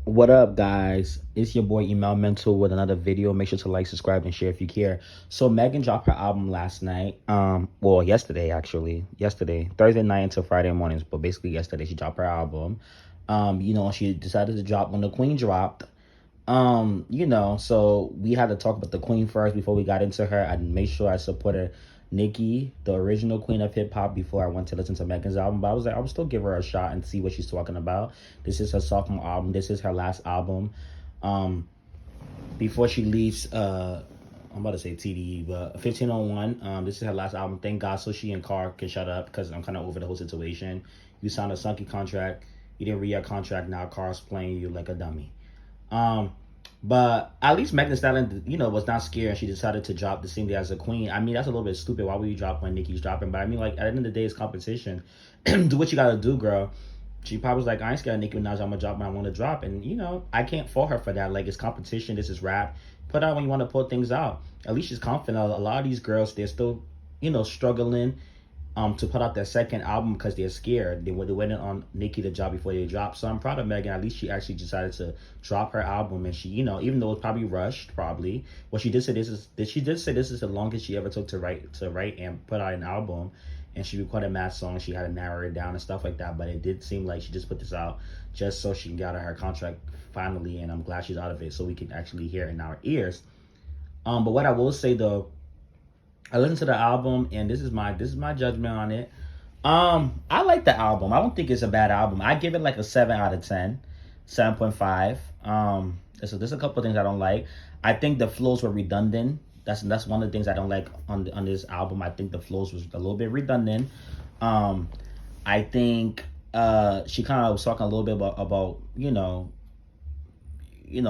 What up, guys? It's your boy Email Mental with another video. Make sure to like, subscribe, and share if you care. So Megan dropped her album last night. Well, yesterday actually. Yesterday, Thursday night until Friday mornings, but basically yesterday she dropped her album. She decided to drop when the Queen dropped. So we had to talk about the Queen first before we got into her. I made sure I supported Nicki, the original Queen of Hip Hop, before I went to listen to Megan's album. But I was like, I would still give her a shot and see what she's talking about. This is her sophomore album. This is her last album. Before she leaves, I'm about to say TDE, but 1501. This is her last album. Thank God, so she and Carr can shut up because I'm kind of over the whole situation. You signed a sunky contract. You didn't read your contract. Now Carr's playing you like a dummy. But at least Megan Thee Stallion, was not scared. She decided to drop the same day as a queen. I mean, that's a little bit stupid. Why would you drop when Nicki's dropping? But I mean, like, at the end of the day, it's competition. Do what you gotta do, girl. She probably was like, I ain't scared of Nicki Minaj. I'm gonna drop when I want to drop. And, I can't fault her for that. Like, it's competition. This is rap. Put out when you want to put things out. At least she's confident. A lot of these girls, they're still, struggling to put out their second album because they're scared. They waiting on Nicki to drop before they drop. So I'm proud of Megan. At least she actually decided to drop her album, and she, even though it's probably rushed, well, she did say this is the longest she ever took to write and put out an album, and she recorded mad songs. She had to narrow it down and stuff like that. But it did seem like she just put this out just so she can get out of her contract finally, and I'm glad she's out of it so we can actually hear it in our ears. But what I will say though, I listened to the album, and this is my judgment on it. I like the album. I don't think it's a bad album. I give it like a 7 out of 10, 7.5. There's a couple of things I don't like. I think the flows were redundant. That's one of the things I don't like on this album. I think the flows was a little bit redundant. I think she kind of was talking a little bit about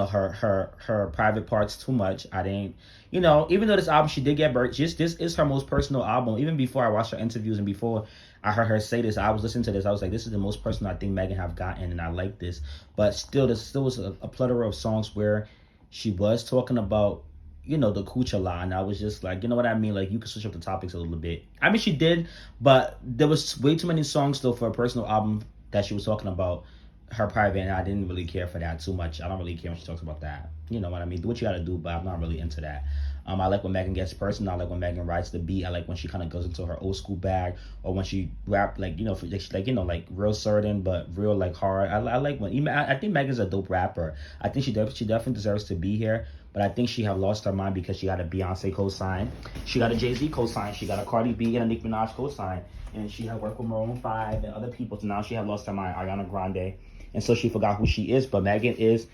her private parts too much. I didn't, even though this album she did get burned, just this is her most personal album. Even before I watched her interviews and before I heard her say this, I was listening to this, I was like, this is the most personal I think Megan have gotten, and I like this. But still, there still was a plethora of songs where she was talking about the cooch a lot, and I was just like, you know what I mean, like, you could switch up the topics a little bit. I mean, she did, but there was way too many songs still for a personal album that she was talking about her private, and I didn't really care for that too much. I don't really care when she talks about that. You know what I mean? Do what you gotta do, but I'm not really into that. I like when Megan gets personal. I like when Megan writes the beat. I like when she kind of goes into her old school bag, or when she rap like like real certain but real like hard. I like when even I think Megan's a dope rapper. I think she definitely deserves to be here. But I think she have lost her mind because she got a Beyonce co-sign, she got a Jay-Z co-sign, she got a Cardi B and a Nicki Minaj co-sign, and she had worked with Maroon 5 and other people. So now she had lost her mind, Ariana Grande, and so she forgot who she is. But Megan is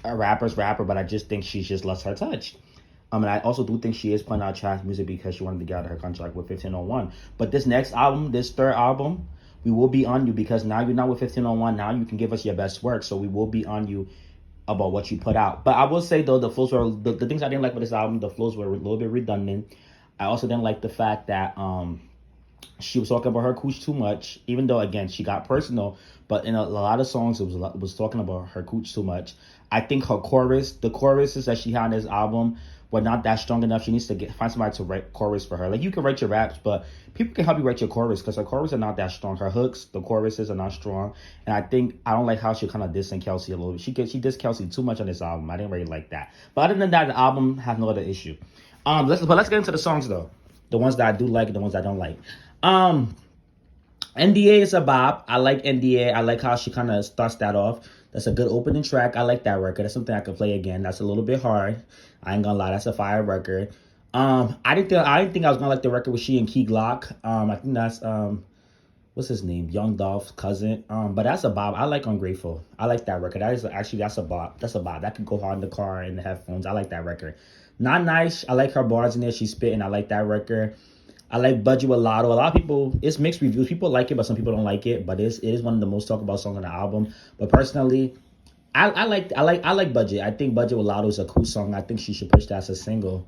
a rapper's rapper, but I just think she just lost her touch. And I also do think she is putting out trash music because she wanted to get out of her contract with 1501. But this next album, this third album, we will be on you because now you're not with 1501. Now you can give us your best work. So we will be on you about what you put out. But I will say though, the flows were the things I didn't like with this album. The flows were a little bit redundant. I also didn't like the fact that she was talking about her cooch too much, even though again she got personal, but in a lot of songs it was talking about her cooch too much. I think the choruses that she had on this album were not that strong enough. She needs to find somebody to write chorus for her. Like, you can write your raps, but people can help you write your chorus because her choruses are not that strong. Her hooks, the choruses are not strong, and I don't like how she kind of dissing Kelsey a little bit. She dissed Kelsey too much on this album. I didn't really like that. But other than that, the album has no other issue. Let's get into the songs though. The ones that I do like and the ones I don't like. NDA is a bop. I like NDA. I like how she kind of starts that off. That's a good opening track. I like that record. That's something I could play again. That's a little bit hard. I ain't gonna lie. That's a fire record. I didn't think I was gonna like the record with she and Key Glock. I think that's what's his name? Young Dolph's cousin. But that's a bop. I like Ungrateful. I like that record. That's a bop. That's a bop. That could go hard in the car in the headphones. I like that record. Not Nice. I like her bars in there. She's spitting. I like that record. I like Budget with Lotto. A lot of people, it's mixed reviews. People like it, but some people don't like it. But it is one of the most talked about songs on the album. But personally, I like Budget. I think Budget with Lotto is a cool song. I think she should push that as a single.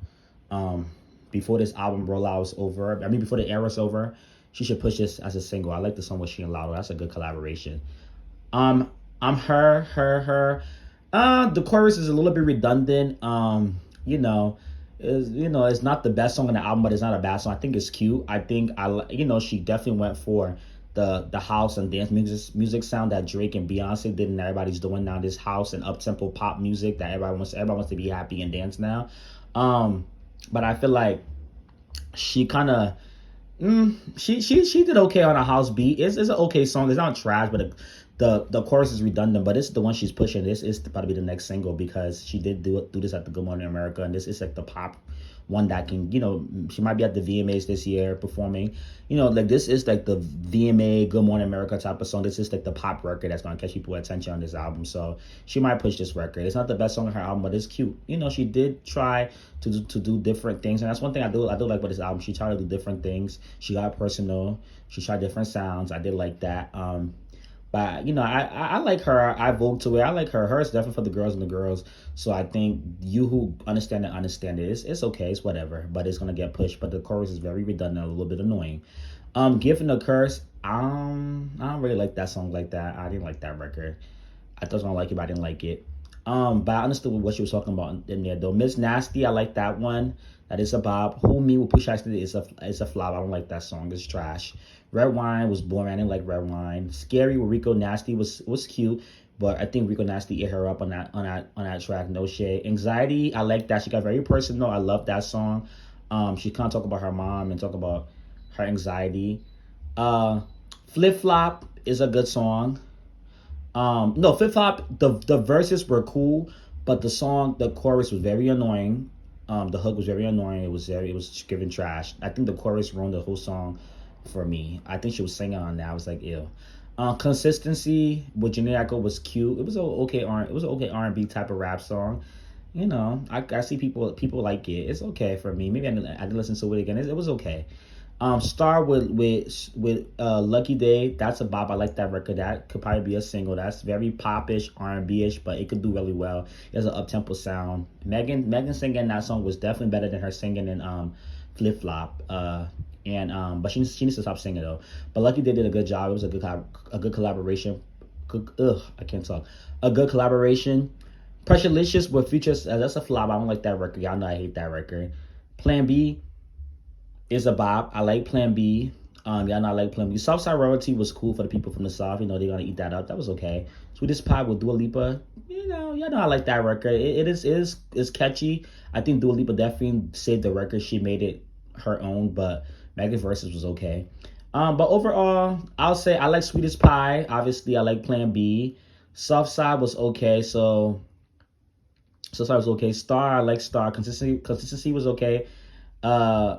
Before this album rollout is over. I mean, before the era's over, she should push this as a single. I like the song with she and Lotto. That's a good collaboration. I'm her. The chorus is a little bit redundant. It's not the best song on the album, but it's not a bad song. I think it's cute. I think she definitely went for the house and dance music sound that Drake and Beyonce did and everybody's doing now. This house and up tempo pop music that everybody wants to be happy and dance now. But I feel like she kind of she did okay on a house beat. It's an okay song. It's not trash, but the chorus is redundant. But it's the one she's pushing. This is about to be the next single because she did do this at the Good Morning America, and this is like the pop one that can, she might be at the VMAs this year performing. Like this is like the VMA Good Morning America type of song. This is like the pop record that's gonna catch people's attention on this album. So she might push this record. It's not the best song on her album, but it's cute. She did try to do different things, and that's one thing I do like about this album. She tried to do different things. She got personal. She tried different sounds. I did like that. But I like her. I vote to it. I like her. Her is definitely for the girls and the girls. So I think you who understand it. It's okay. It's whatever. But it's gonna get pushed. But the chorus is very redundant, a little bit annoying. Gift and the Curse. I don't really like that song like that. I didn't like that record. I thought I was gonna like it, but I didn't like it. But I understood what she was talking about in there though. Miss Nasty, I like that one. That is a bop. Who Me with Push Ice is a flop. I don't like that song. It's trash. Red Wine was boring. I didn't like Red Wine. Scary with Rico Nasty was cute, but I think Rico Nasty ate her up on that track. No shade. Anxiety, I like that. She got very personal. I love that song. She kind of talk about her mom and talk about her anxiety. Flip Flop is a good song. No, Flip Flop, the verses were cool, but the chorus was very annoying. The hook was very annoying. It was giving trash. I think the chorus ruined the whole song for me. I think she was singing on that. I was like, ew. Consistency with Janae Echo was cute. It was an okay R&B type of rap song. I see people like it. It's okay for me. Maybe I didn't listen to it again. It was okay. Star with Lucky Day. That's a bop. I like that record. That could probably be a single. That's very popish, R&B-ish, but it could do really well. It has an up-tempo sound. Megan singing that song was definitely better than her singing in Flip Flop. But she needs to stop singing though. But Lucky Day did a good job. It was a good collaboration. I can't talk. A good collaboration. Pressurelicious with Futures. That's a flop. I don't like that record. Y'all know I hate that record. Plan B is a bop. I like Plan B. Y'all know I like Plan B. Southside Royalty was cool for the people from the South. They're gonna eat that up. That was okay. Sweetest Pie with Dua Lipa. Y'all know I like that record. It is catchy. I think Dua Lipa definitely saved the record. She made it her own, but Megan's verses was okay. But overall, I'll say I like Sweetest Pie. Obviously, I like Plan B. Southside was okay. Southside was okay. Star, I like Star. Consistency was okay. I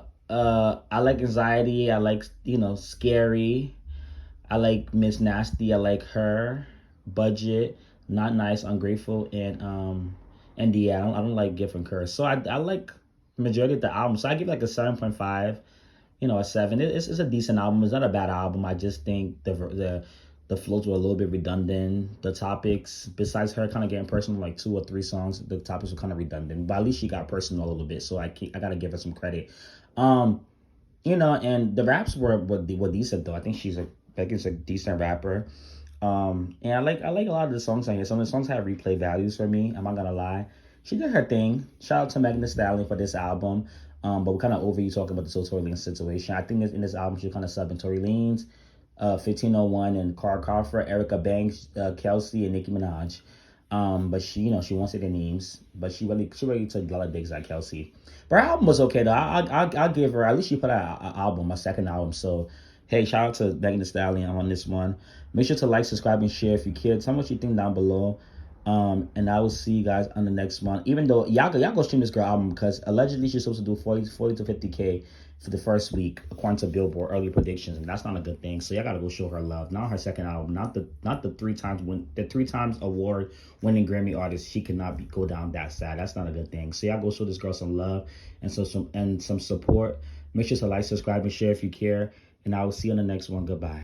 like Anxiety. I like Scary. I like Miss Nasty. I like her. Budget, Not Nice, Ungrateful, and yeah, I don't like Gift and Curse. So I like majority of the album. So I give like a 7.5. A 7. It's a decent album. It's not a bad album. I just think the flows were a little bit redundant. The topics, besides her kind of getting personal, like 2 or 3 songs, the topics were kind of redundant. But at least she got personal a little bit, so I gotta give her some credit. And the raps were decent though. I think Becky's a decent rapper. And I like a lot of the songs on here. Some of the songs have replay values for me. I'm not gonna lie. She did her thing. Shout out to Megan Thee Stallion for this album. But we're kind of over you talking about the Tory Lanez situation. I think in this album she's kind of subbing Tory Lanez, 1501 and Carl Crawford, Erica Banks, Kelsey, and Nicki Minaj. But she wants to get names, but she really took a lot of digs at Kelsey. But her album was okay though. I'll give her, at least she put out an album, a second album. So hey, shout out to Megan Thee Stallion on this one. Make sure to like, subscribe, and share if you care. Tell me what you think down below. And I will see you guys on the next one. Even though y'all go stream this girl album, because allegedly she's supposed to do 40 to 50K for the first week, according to Billboard early predictions, and that's not a good thing. So y'all gotta go show her love. Not her second album, not the 3 times award winning Grammy artist. She cannot go down that sad. That's not a good thing. So y'all go show this girl some love and some support. Make sure to like, subscribe, and share if you care. And I will see you on the next one. Goodbye.